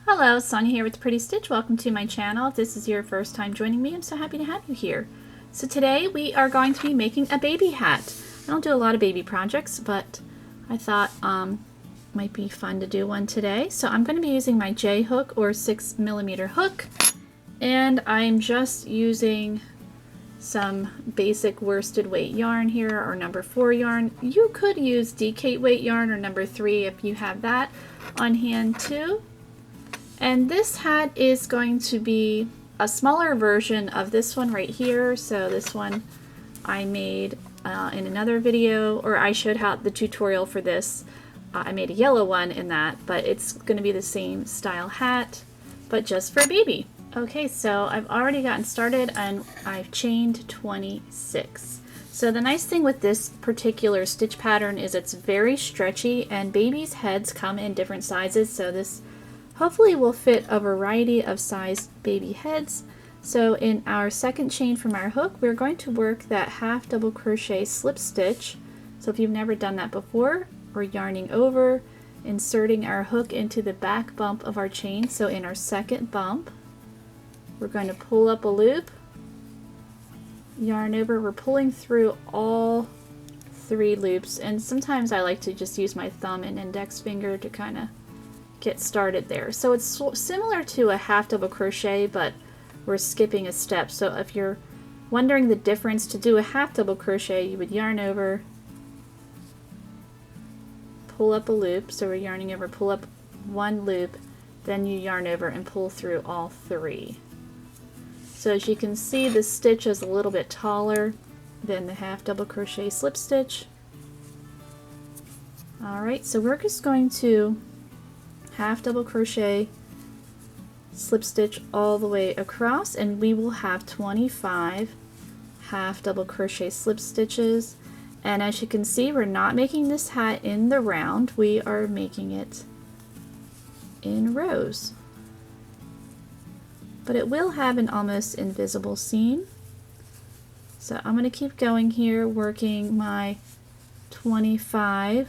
Hello, Sonia here with Pretty Stitch. Welcome to my channel. If this is your first time joining me, I'm so happy to have you here. So today we are going to be making a baby hat. I don't do a lot of baby projects, but I thought might be fun to do one today. So I'm going to be using my J hook or 6mm hook, and I'm just using some basic worsted weight yarn here, or number 4 yarn. You could use DK weight yarn or number 3 if you have that on hand too. And this hat is going to be a smaller version of this one right here. So this one I made in another video, or I showed how the tutorial for this. I made a yellow one in that, but it's going to be the same style hat, but just for a baby. Okay, so I've already gotten started and I've chained 26. So the nice thing with this particular stitch pattern is it's very stretchy, and babies' heads come in different sizes, so this hopefully will fit a variety of sized baby heads. So in our second chain from our hook, we're going to work that half double crochet slip stitch. So if you've never done that before, we're yarning over, inserting our hook into the back bump of our chain. So in our second bump, we're going to pull up a loop, yarn over. We're pulling through all 3 loops, and sometimes I like to just use my thumb and index finger to kind of get started there. So it's similar to a half double crochet, but we're skipping a step. So if you're wondering the difference, to do a half double crochet, you would yarn over, pull up a loop. So we're yarning over, pull up 1 loop, then you yarn over and pull through all 3. So as you can see, the stitch is a little bit taller than the half double crochet slip stitch. Alright, so we're just going to half double crochet slip stitch all the way across, and we will have 25 half double crochet slip stitches. And as you can see, we're not making this hat in the round, we are making it in rows, but it will have an almost invisible seam. So I'm going to keep going here, working my 25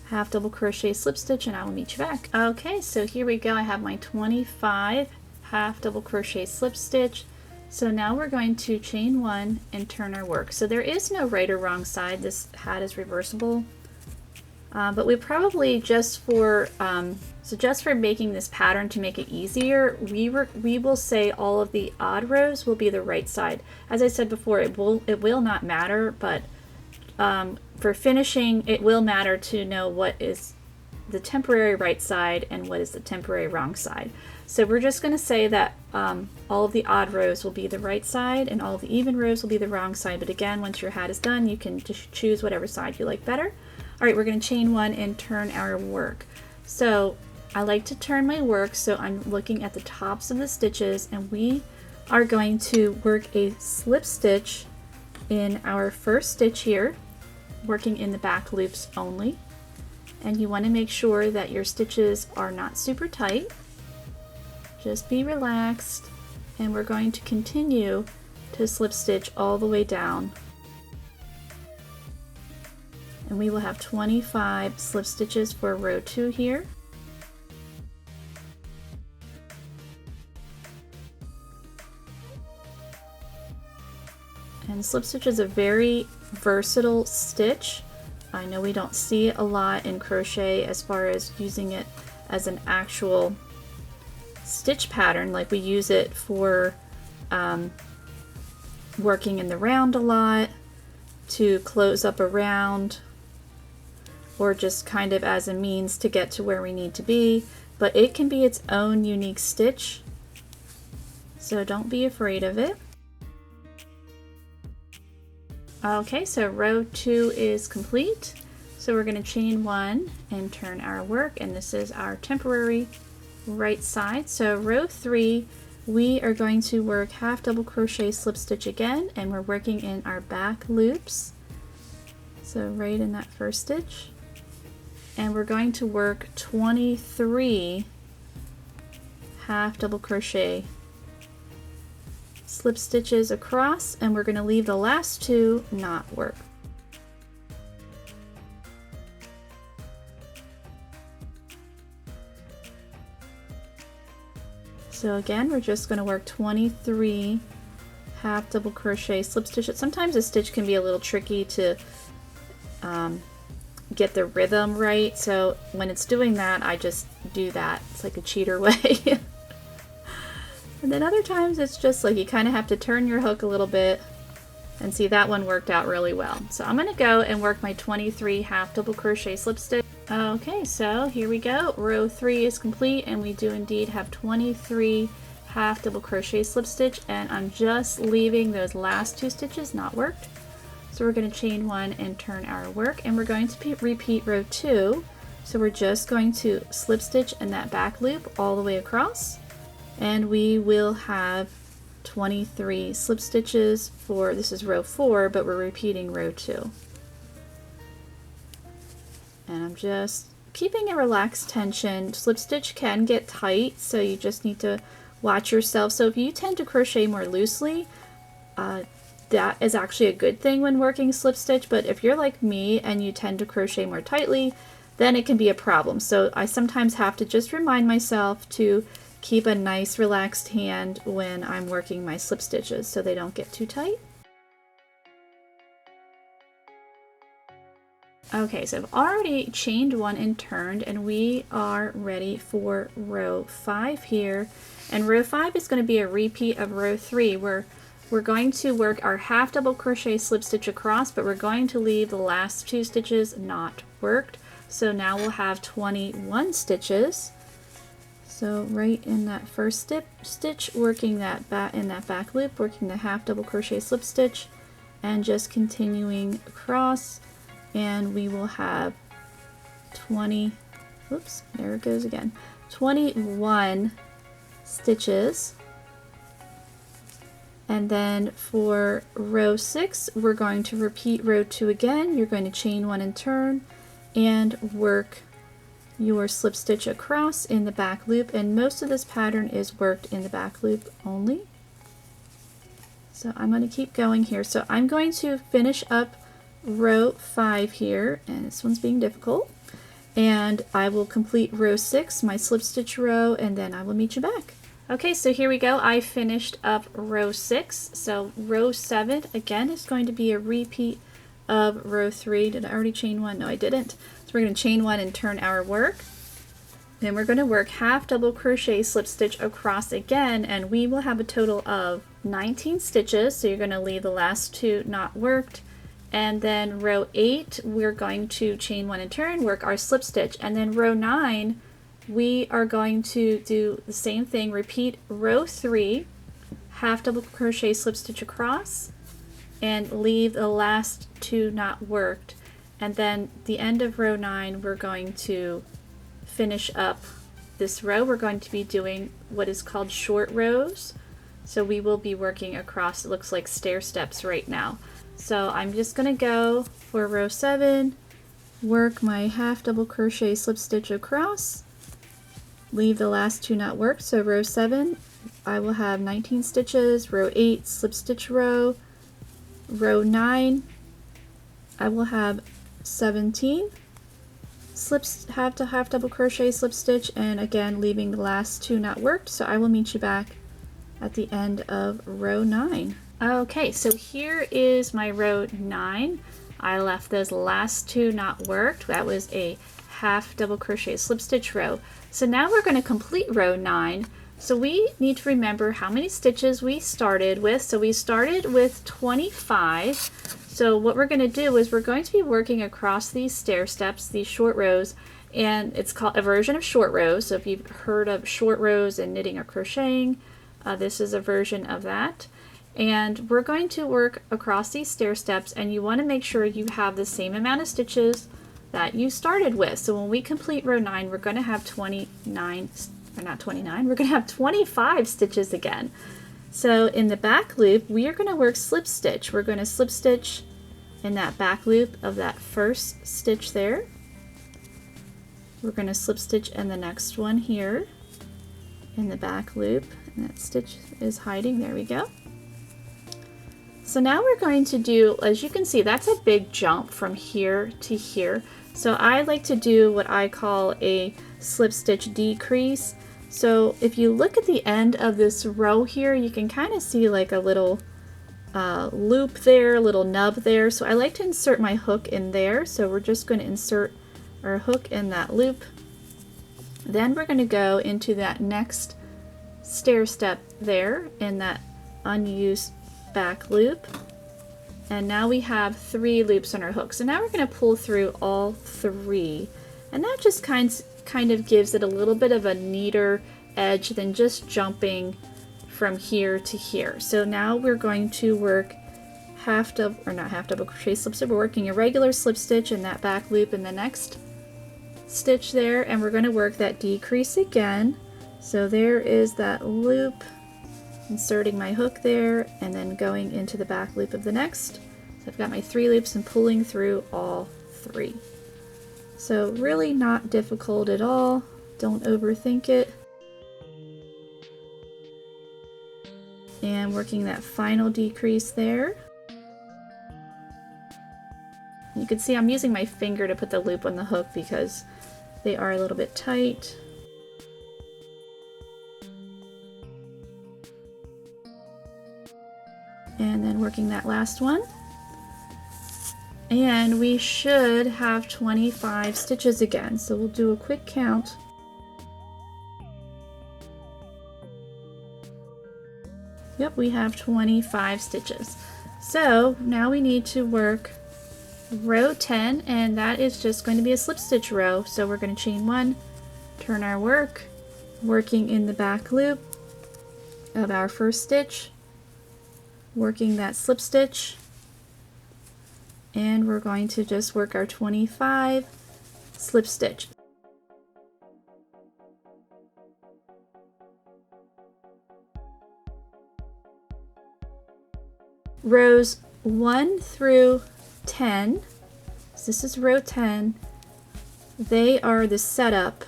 half double crochet slip stitch, and I will meet you back. Okay, so here we go. I have my 25 half double crochet slip stitch. So now we're going to chain 1 and turn our work. So there is no right or wrong side. This hat is reversible, but we probably just for making this pattern to make it easier, we will say all of the odd rows will be the right side. As I said before, it will not matter, but for finishing, it will matter to know what is the temporary right side and what is the temporary wrong side. So we're just going to say that all of the odd rows will be the right side and all of the even rows will be the wrong side. But again, once your hat is done, you can just choose whatever side you like better. All right, we're going to chain 1 and turn our work. So I like to turn my work, so I'm looking at the tops of the stitches, and we are going to work a slip stitch in our first stitch here, working in the back loops only. And you want to make sure that your stitches are not super tight. Just be relaxed, and we're going to continue to slip stitch all the way down. And we will have 25 slip stitches for row 2 here. And slip stitch is a very versatile stitch. I know we don't see it a lot in crochet as far as using it as an actual stitch pattern. Like we use it for working in the round a lot, to close up a round, or just kind of as a means to get to where we need to be. But it can be its own unique stitch, so don't be afraid of it. Okay, so row 2 is complete. So we're going to chain 1 and turn our work, and this is our temporary right side. So row 3, we are going to work half double crochet slip stitch again, and we're working in our back loops. So right in that first stitch. And we're going to work 23 half double crochet slip stitches across, and we're going to leave the last 2 not work. So again, we're just going to work 23 half double crochet slip stitches. Sometimes a stitch can be a little tricky to get the rhythm right, so when it's doing that, I just do that. It's like a cheater way. And then other times it's just like you kind of have to turn your hook a little bit, and see, that one worked out really well. So I'm going to go and work my 23 half double crochet slip stitch. Okay, so here we go. Row 3 is complete, and we do indeed have 23 half double crochet slip stitch, and I'm just leaving those last 2 stitches not worked. So we're going to chain 1 and turn our work, and we're going to repeat row 2. So we're just going to slip stitch in that back loop all the way across, and we will have 23 slip stitches for, this is row 4, but we're repeating row 2. And I'm just keeping a relaxed tension. Slip stitch can get tight, so you just need to watch yourself. So if you tend to crochet more loosely, that is actually a good thing when working slip stitch, but if you're like me and you tend to crochet more tightly, then it can be a problem. So I sometimes have to just remind myself to keep a nice relaxed hand when I'm working my slip stitches so they don't get too tight. Okay, so I've already chained 1 and turned, and we are ready for row 5 here. And row 5 is going to be a repeat of row 3, where we're going to work our half double crochet slip stitch across, but we're going to leave the last 2 stitches not worked. So now we'll have 21 stitches. So right in that first stitch, working that back loop, working the half double crochet slip stitch, and just continuing across, and we will have 21 stitches. And then for row 6, we're going to repeat row 2 again. You're going to chain 1 and turn and work your slip stitch across in the back loop, and most of this pattern is worked in the back loop only. So I'm going to keep going here. So I'm going to finish up row 5 here, and this one's being difficult, and I will complete row 6, my slip stitch row, and then I will meet you back. Okay, so here we go. I finished up row 6. So row 7 again is going to be a repeat of row 3. Did I already chain 1? No, I didn't. So we're going to chain 1 and turn our work. Then we're going to work half double crochet slip stitch across again, and we will have a total of 19 stitches. So you're going to leave the last 2 not worked. And then row 8, we're going to chain 1 and turn, work our slip stitch. And then row 9, we are going to do the same thing, repeat row 3, half double crochet slip stitch across, and leave the last 2 not worked. And then the end of row 9, we're going to finish up this row. We're going to be doing what is called short rows. So we will be working across, it looks like stair steps right now. So I'm just going to go for row 7, work my half double crochet slip stitch across, leave the last 2 not worked. So row 7, I will have 19 stitches, row 8, slip stitch row, row 9, I will have 17 half double crochet slip stitch, and again leaving the last 2 not worked. So I will meet you back at the end of row 9. Okay, so here is my row 9. I left those last 2 not worked. That was a half double crochet slip stitch row. So now we're going to complete row 9. So we need to remember how many stitches we started with. So we started with 25. So what we're going to do is we're going to be working across these stair steps, these short rows, and it's called a version of short rows. So if you've heard of short rows in knitting or crocheting, this is a version of that. And we're going to work across these stair steps, and you want to make sure you have the same amount of stitches that you started with. So when we complete row 9, we're going to have 29, or not 29, we're going to have 25 stitches again. So in the back loop, we are going to work slip stitch. We're going to slip stitch in that back loop of that first stitch there. We're going to slip stitch in the next one here in the back loop, and that stitch is hiding. There we go. So now we're going to do, as you can see, that's a big jump from here to here. So I like to do what I call a slip stitch decrease. So if you look at the end of this row here, you can kind of see like a little loop there, a little nub there. So I like to insert my hook in there. So we're just going to insert our hook in that loop. Then we're going to go into that next stair step there in that unused back loop. And now we have 3 loops on our hook. So now we're going to pull through all 3. And that just kind of gives it a little bit of a neater edge than just jumping from here to here. So now we're going to work half double, or not half double crochet slip stitch, we're working a regular slip stitch in that back loop in the next stitch there, and we're going to work that decrease again. So there is that loop, inserting my hook there and then going into the back loop of the next. So I've got my 3 loops and pulling through all 3. So really not difficult at all. Don't overthink it. And working that final decrease there. You can see I'm using my finger to put the loop on the hook because they are a little bit tight. And then working that last one. And we should have 25 stitches again. So we'll do a quick count. Yep, we have 25 stitches. So now we need to work row 10, and that is just going to be a slip stitch row. So we're going to chain 1, turn our work, working in the back loop of our first stitch, working that slip stitch, and we're going to just work our 25 slip stitch. Rows 1 through 10, so this is row 10, they are the setup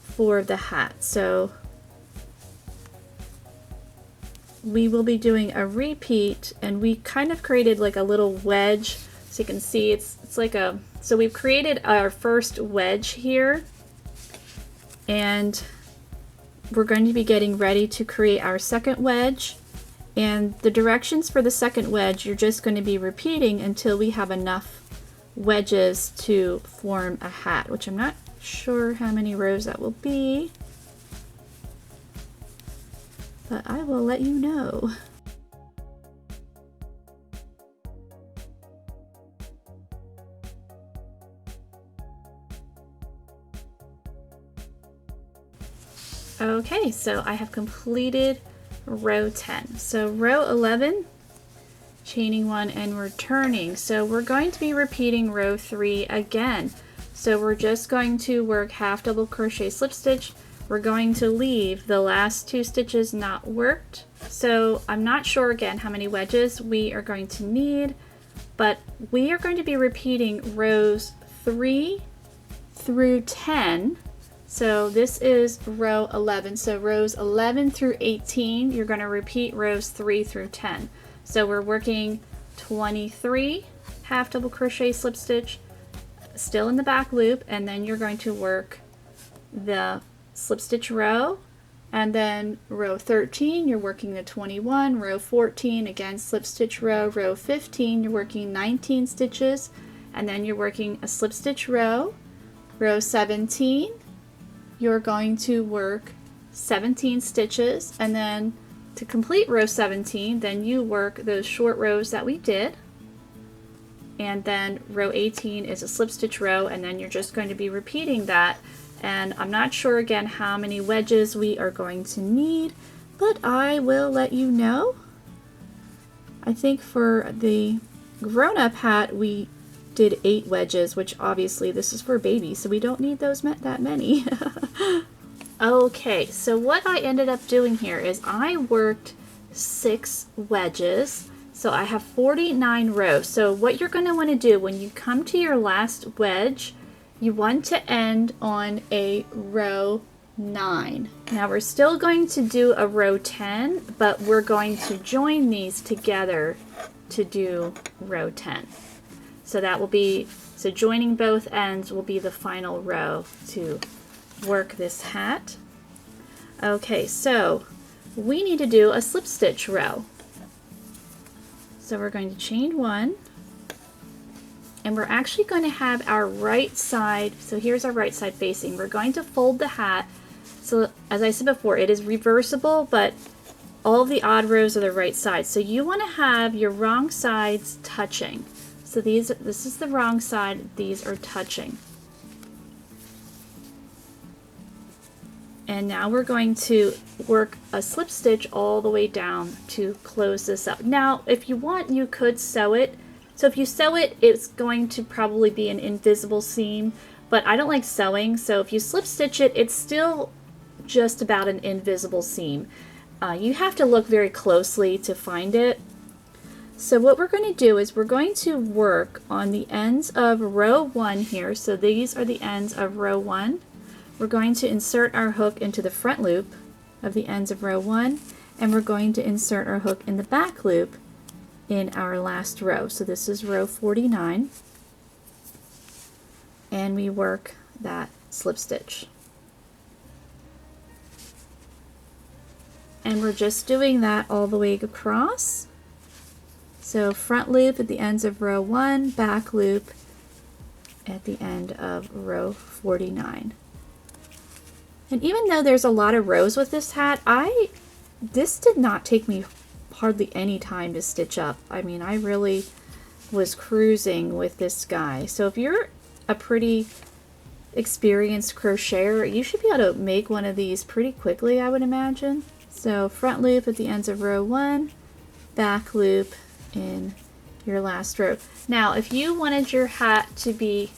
for the hat. So we will be doing a repeat, and we kind of created like a little wedge, so you can see it's like a, so we've created our first wedge here, and we're going to be getting ready to create our second wedge. And the directions for the second wedge, you're just going to be repeating until we have enough wedges to form a hat, which I'm not sure how many rows that will be, but I will let you know. Okay, so I have completed row 10. So row 11, chaining 1 and returning. So we're going to be repeating row 3 again. So we're just going to work half double crochet slip stitch. We're going to leave the last 2 stitches not worked. So I'm not sure again how many wedges we are going to need, but we are going to be repeating rows 3 through 10. So this is row 11. So rows 11 through 18, you're going to repeat rows 3 through 10. So we're working 23 half double crochet slip stitch, still in the back loop, and then you're going to work the slip stitch row, and then row 13, you're working the 21, row 14, again slip stitch row, row 15, you're working 19 stitches, and then you're working a slip stitch row, row 17, you're going to work 17 stitches, and then to complete row 17, then you work those short rows that we did, and then row 18 is a slip stitch row, and then you're just going to be repeating that. And I'm not sure again how many wedges we are going to need, but I will let you know. I think for the grown-up hat we did 8 wedges, which obviously this is for baby, so we don't need those that many. Okay, so what I ended up doing here is I worked 6 wedges, so I have 49 rows. So what you're going to want to do when you come to your last wedge, you want to end on a row 9. Now we're still going to do a row 10, but we're going to join these together to do row 10. So that will be, so joining both ends will be the final row to work this hat. Okay, so we need to do a slip stitch row. So we're going to chain 1, and we're actually going to have our right side, so here's our right side facing. We're going to fold the hat. So as I said before, it is reversible, but all of the odd rows are the right side. So you want to have your wrong sides touching. So this is the wrong side, these are touching. And now we're going to work a slip stitch all the way down to close this up. Now, if you want, you could sew it. So if you sew it, it's going to probably be an invisible seam, but I don't like sewing. So if you slip stitch it, it's still just about an invisible seam. You have to look very closely to find it. So what we're going to do is we're going to work on the ends of row 1 here. So these are the ends of row 1. We're going to insert our hook into the front loop of the ends of row 1, and we're going to insert our hook in the back loop in our last row. So this is row 49, and we work that slip stitch. And we're just doing that all the way across. So front loop at the ends of row 1, back loop at the end of row 49. And even though there's a lot of rows with this hat, this did not take me hardly any time to stitch up. I mean, I really was cruising with this guy. So if you're a pretty experienced crocheter, you should be able to make one of these pretty quickly, I would imagine. So front loop at the ends of row 1, back loop in your last row. Now, if you wanted your hat to be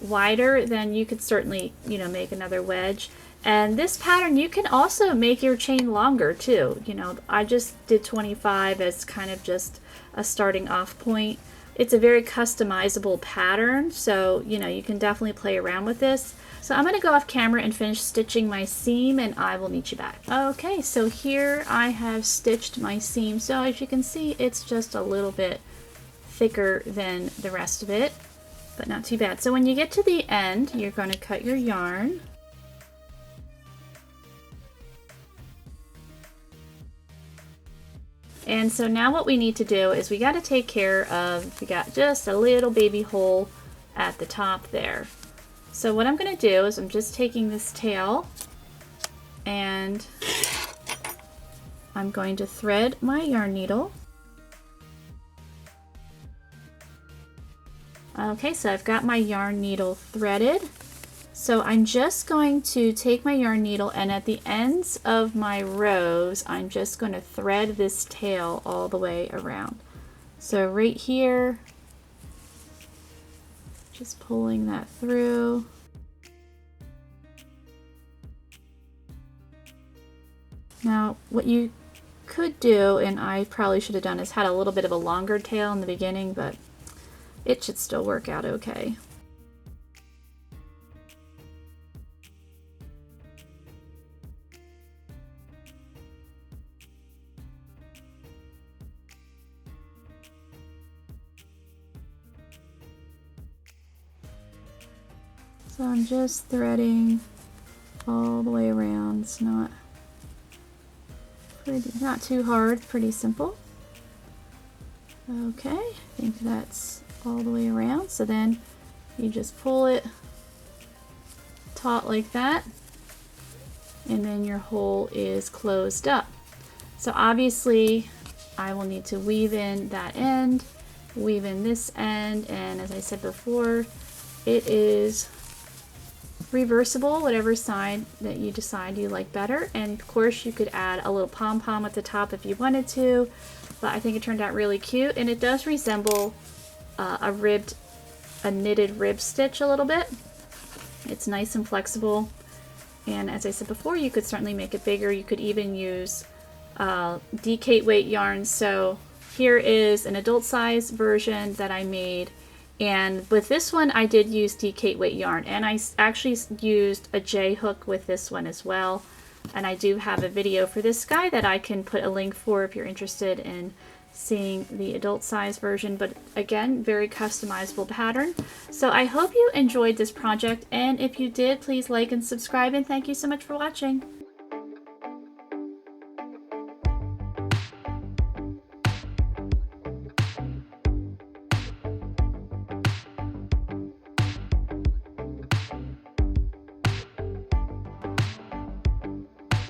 wider, then you could certainly, make another wedge. And this pattern, you can also make your chain longer too. I just did 25 as kind of just a starting off point. It's a very customizable pattern, so you can definitely play around with this. So I'm going to go off camera and finish stitching my seam, and I will meet you back. Okay, so here I have stitched my seam. So as you can see, it's just a little bit thicker than the rest of it, but not too bad. So when you get to the end, you're going to cut your yarn. And so now what we need to do is we got to take care of, we got just a little baby hole at the top there. So what I'm going to do is I'm just taking this tail and I'm going to thread my yarn needle. Okay, so I've got my yarn needle threaded. So I'm just going to take my yarn needle, and at the ends of my rows, I'm just going to thread this tail all the way around. So right here, just pulling that through. Now, what you could do, and I probably should have done, is had a little bit of a longer tail in the beginning, but it should still work out okay. So I'm just threading all the way around. It's not too hard, pretty simple. Okay, I think that's all the way around. So then you just pull it taut like that, and then your hole is closed up. So obviously I will need to weave in that end, weave in this end, and as I said before, it is reversible, whatever side that you decide you like better. And of course you could add a little pom-pom at the top if you wanted to, but I think it turned out really cute, and it does resemble a knitted rib stitch a little bit. It's nice and flexible, and as I said before, you could certainly make it bigger. You could even use DK weight yarn. So here is an adult size version that I made, and with this one I did use DK weight yarn, and I actually used a J hook with this one as well. And I do have a video for this guy that I can put a link for if you're interested in seeing the adult size version, but again, very customizable pattern. So I hope you enjoyed this project, and if you did, please like and subscribe, and thank you so much for watching.